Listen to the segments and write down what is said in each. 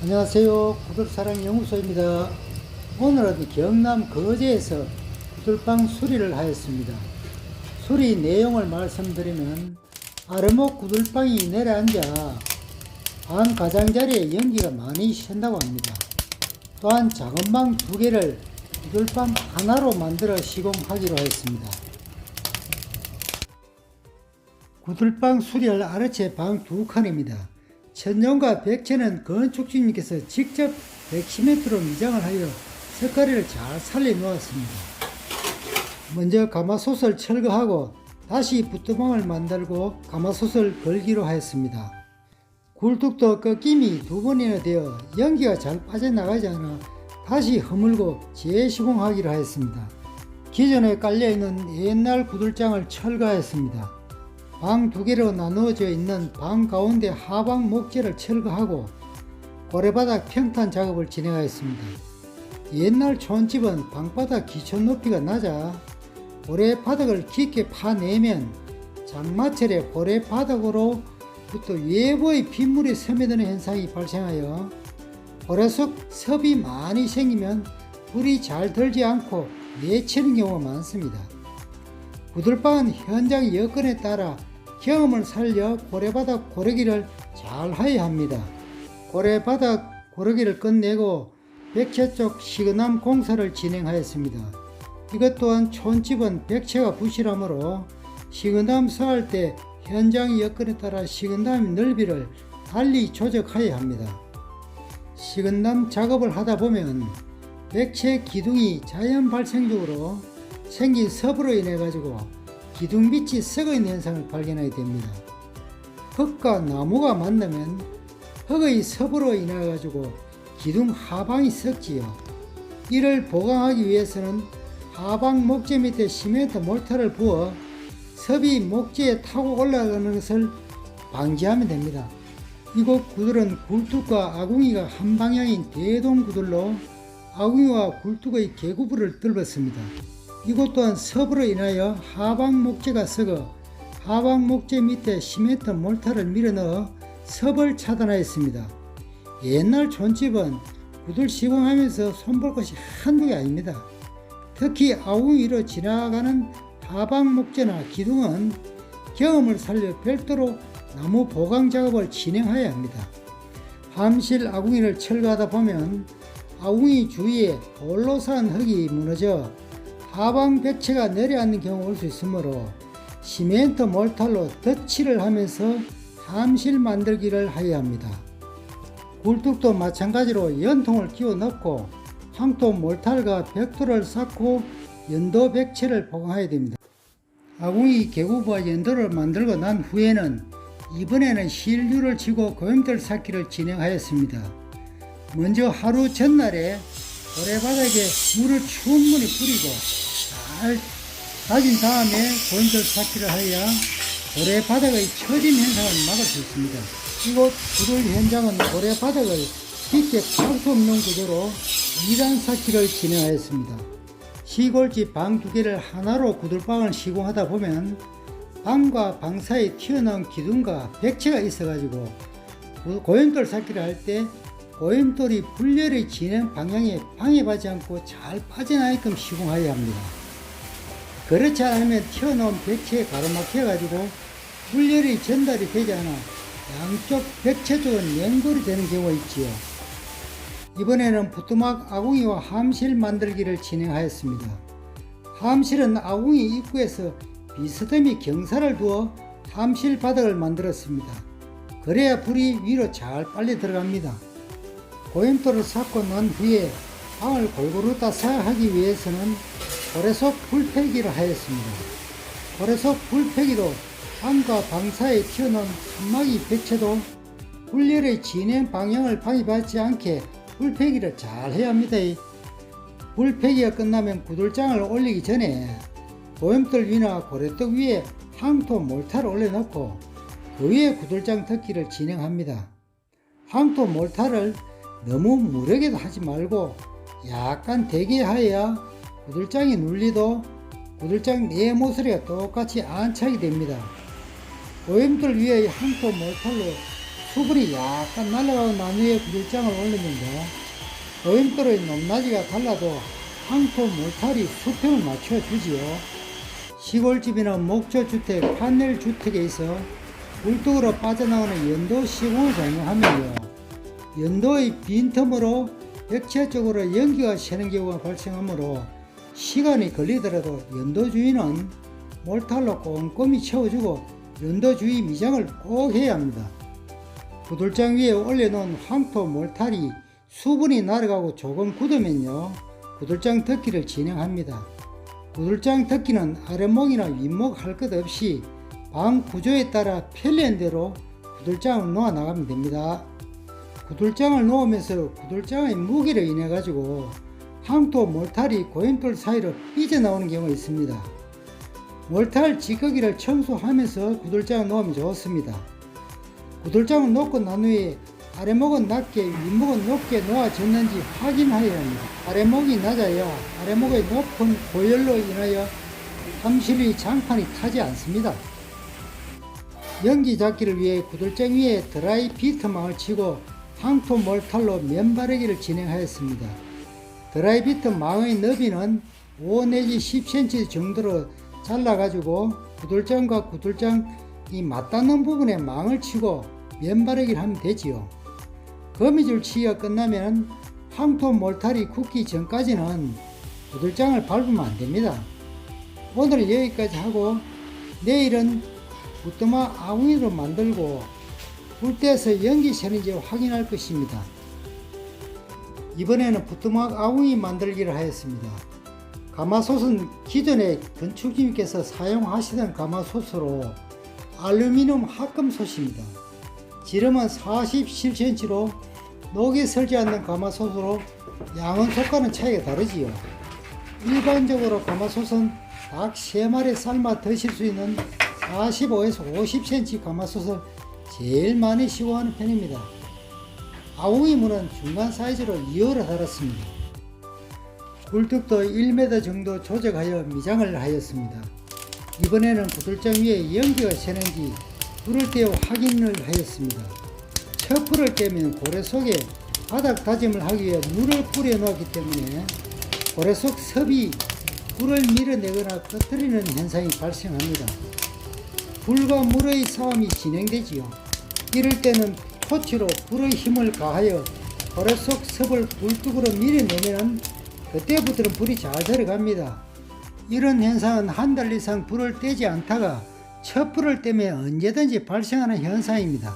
안녕하세요. 구들사랑 연구소입니다. 오늘은 경남 거제에서 구들방 수리를 하였습니다. 수리 내용을 말씀드리면 아르목 구들방이 내려앉아 방 가장자리에 연기가 많이 샌다고 합니다. 또한 작은 방 2개를 구들방 하나로 만들어 시공하기로 했습니다. 구들방 수리할 아르체 방 2칸입니다. 천정과 백체는 건축주님께서 직접 110m로 미장을 하여 석가리를 잘 살려 놓았습니다. 먼저 가마솥을 철거하고 다시 붓두방을 만들고 가마솥을 걸기로 하였습니다. 굴뚝도 꺾임이 2번이나 되어 연기가 잘 빠져나가지 않아 다시 허물고 재시공하기로 하였습니다. 기존에 깔려있는 옛날 구들장을 철거하였습니다. 방 2개로 나누어져 있는 방 가운데 하방 목재를 철거하고 고래바닥 평탄 작업을 진행하였습니다. 옛날 촌집은 방바닥 기촌 높이가 낮아 고래바닥을 깊게 파내면 장마철에 고래바닥으로부터 외부의 빗물이 스며드는 현상이 발생하여 고래 속 섭이 많이 생기면 불이 잘 들지 않고 내치는 경우가 많습니다. 구들방은 현장 여건에 따라 경험을 살려 고래바닥 고르기를 잘 하여야 합니다. 고래바닥 고르기를 끝내고 백체 쪽 시그남 공사를 진행하였습니다. 이것 또한 촌집은 백체가 부실하므로 시그남 쌓을 때 현장 여건에 따라 시그남 넓이를 달리 조정하여야 합니다. 시그남 작업을 하다 보면 백체 기둥이 자연 발생적으로 생긴 섭으로 인해 가지고 기둥빛이 썩어있는 현상을 발견하게 됩니다. 흙과 나무가 만나면 흙의 섭으로 인해 가지고 기둥 하방이 썩지요. 이를 보강하기 위해서는 하방 목재 밑에 시멘트 몰타를 부어 섭이 목재에 타고 올라가는 것을 방지하면 됩니다. 이곳 구들은 굴뚝과 아궁이가 한 방향인 대동 구들로 아궁이와 굴뚝의 계구부를 뚫었습니다. 이곳 또한 섭으로 인하여 하방 목재가 썩어 하방 목재 밑에 시멘트 몰타를 밀어넣어 섭을 차단하였습니다. 옛날 촌집은 구들 시공하면서 손볼 것이 한두 개 아닙니다. 특히 아궁이 위로 지나가는 하방 목재나 기둥은 경험을 살려 별도로 나무 보강 작업을 진행해야 합니다. 함실 아궁이를 철거하다 보면 아궁이 주위에 돌로 쌓은 흙이 무너져 하방 백체가 내려앉는 경우가 올 수 있으므로 시멘트 몰탈로 덧칠을 하면서 함실 만들기를 하여야 합니다. 굴뚝도 마찬가지로 연통을 끼워 넣고 황토 몰탈과 벽돌을 쌓고 연도 백체를 보강해야 됩니다. 아궁이 계구부와 연도를 만들고 난 후에는 이번에는 실류를 치고 고임돌 쌓기를 진행하였습니다. 먼저 하루 전날에 고래바닥에 물을 충분히 뿌리고 잘 다진 다음에 고임돌 쌓기를 하여 고래바닥의 처짐 현상을 막을 수 있습니다. 이곳 구들 현장은 고래바닥을 깊게 파수 없는 구조로 2단 쌓기를 진행하였습니다. 시골집 방 2개를 하나로 구들방을 시공하다 보면 방과 방 사이에 튀어나온 기둥과 백체가 있어가지고 고임돌 쌓기를 할 때 고임돌이 분열의 진행 방향에 방해받지 않고 잘 빠져나게끔 시공하여야 합니다. 그렇지 않으면 튀어나온 백체에 가로막혀가지고 분열이 전달이 되지 않아 양쪽 백체 쪽은 연골이 되는 경우가 있지요. 이번에는 부뚜막 아궁이와 함실 만들기를 진행하였습니다. 함실은 아궁이 입구에서 비스듬히 경사를 두어 함실 바닥을 만들었습니다. 그래야 불이 위로 잘 빨리 들어갑니다. 고임돌을 쌓고 난 후에 방을 골고루 따사야 하기 위해서는 고래속 불패기를 하였습니다. 고래속 불패기도 방과 방 사이에 튀어나온 칸막이 백체도 분열의 진행 방향을 방해받지 않게 불패기를 잘 해야 합니다. 불패기가 끝나면 구들장을 올리기 전에 고임돌 위나 고래떡 위에 황토 몰타를 올려놓고 그 위에 구들장 덮기를 진행합니다. 황토 몰타를 너무 무르게 하지 말고 약간 되게 하여야 구들장이 눌리도 구들장 내 모서리가 똑같이 안착이 됩니다. 고임돌 위에 황토 몰탈로 수분이 약간 날아가고 난 후에 구들장을 올렸는데 고임도로의 높낮이가 달라도 황토 몰탈이 수평을 맞춰주지요. 시골집이나 목조주택, 판넬주택에 있어 굴뚝으로 빠져나오는 연도 시공을 적용하면요, 연도의 빈틈으로 벽체 쪽으로 연기가 새는 경우가 발생하므로 시간이 걸리더라도 연도 주위는 몰탈로 꼼꼼히 채워주고 연도 주위 미장을 꼭 해야 합니다. 구들장 위에 올려놓은 황토 몰탈이 수분이 날아가고 조금 굳으면요, 구들장 덮기를 진행합니다. 구들장 덮기는 아랫목이나 윗목 할 것 없이 방 구조에 따라 편리한 대로 구들장을 놓아 나가면 됩니다. 구들장을 놓으면서 구들장의 무게로 인해 가지고 황토 몰탈이 고임돌 사이로 삐져나오는 경우가 있습니다. 몰탈 찌꺼기를 청소하면서 구들장을 놓으면 좋습니다. 구들장을 놓고 난 후에 아랫목은 낮게 윗목은 높게 놓아졌는지 확인하여야 합니다. 아랫목이 낮아야 아랫목의 높은 고열로 인하여 함실의 장판이 타지 않습니다. 연기 잡기를 위해 구들장 위에 드라이 비트망을 치고 황토 몰탈로 면 바르기를 진행하였습니다. 드라이 비트망의 너비는 5 내지 10cm 정도로 잘라가지고 구들장과 구들장이 맞닿는 부분에 망을 치고 면 바르기를 하면 되지요. 거미줄 치기가 끝나면 황토 몰탈이 굳기 전까지는 구들장을 밟으면 안됩니다. 오늘은 여기까지 하고 내일은 부뚜막 아웅이로 만들고 불때에서 연기 새는지 확인할 것입니다. 이번에는 부뚜막 아웅이 만들기를 하였습니다. 가마솥은 기존에 건축주님께서 사용하시던 가마솥으로 알루미늄 합금솥입니다. 지름은 47cm로 녹이 설지 않는 가마솥으로 양은솥과는 차이가 다르지요. 일반적으로 가마솥은 닭 3마리 삶아 드실 수 있는 45에서 50cm 가마솥을 제일 많이 시공하는 편입니다. 아웅이 문은 중간 사이즈로 2호로 달았습니다. 굴뚝도 1m 정도 조작하여 미장을 하였습니다. 이번에는 구들장 위에 연기가 새는지 불을 떼어 확인을 하였습니다. 첫 불을 떼면 고래 속에 바닥 다짐을 하기 위해 물을 뿌려 놓았기 때문에 고래 속 섭이 불을 밀어내거나 꺼뜨리는 현상이 발생합니다. 불과 물의 싸움이 진행되지요. 이럴 때는 토치로 불의 힘을 가하여 고래 속 섭을 굴뚝으로 밀어내면 그때부터는 불이 잘 들어갑니다. 이런 현상은 한 달 이상 불을 떼지 않다가 첫 불을 떼면 언제든지 발생하는 현상입니다.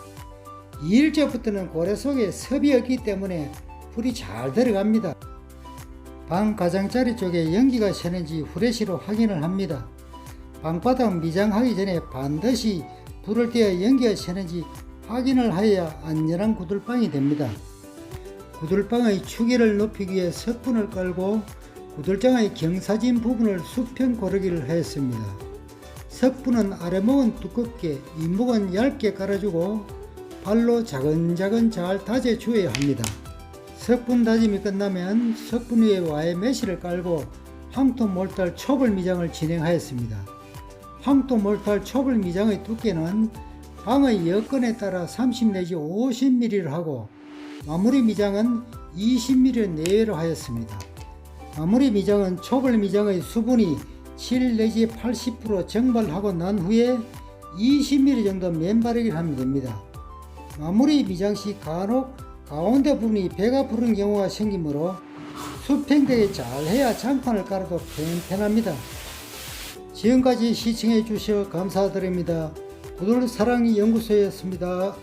2일째부터는 고래 속에 섭이 없기 때문에 불이 잘 들어갑니다. 방 가장자리 쪽에 연기가 새는지 후레쉬로 확인을 합니다. 방바닥 미장하기 전에 반드시 불을 떼어 연기가 새는지 확인을 하여야 안전한 구들방이 됩니다. 구들방의 추기를 높이기 위해 석분을 깔고 구들장의 경사진 부분을 수평 고르기를 하였습니다. 석분은 아래목은 두껍게 윗목은 얇게 깔아주고 발로 자근자근 잘 다져주어야 합니다. 석분 다짐이 끝나면 석분 위에 와의 메시를 깔고 황토 몰탈 초벌 미장을 진행하였습니다. 황토 몰탈 초벌 미장의 두께는 방의 여건에 따라 30 내지 50mm를 하고 마무리 미장은 20mm 내외로 하였습니다. 마무리 미장은 초벌 미장의 수분이 7 내지 80% 증발하고 난 후에 20mm 정도 면 바르기를 하면 됩니다. 마무리 미장 시 간혹 가운데 부분이 배가 부른 경우가 생기므로 수평되게 잘 해야 장판을 깔아도 편편합니다. 지금까지 시청해 주셔서 감사드립니다. 구들사랑연구소였습니다.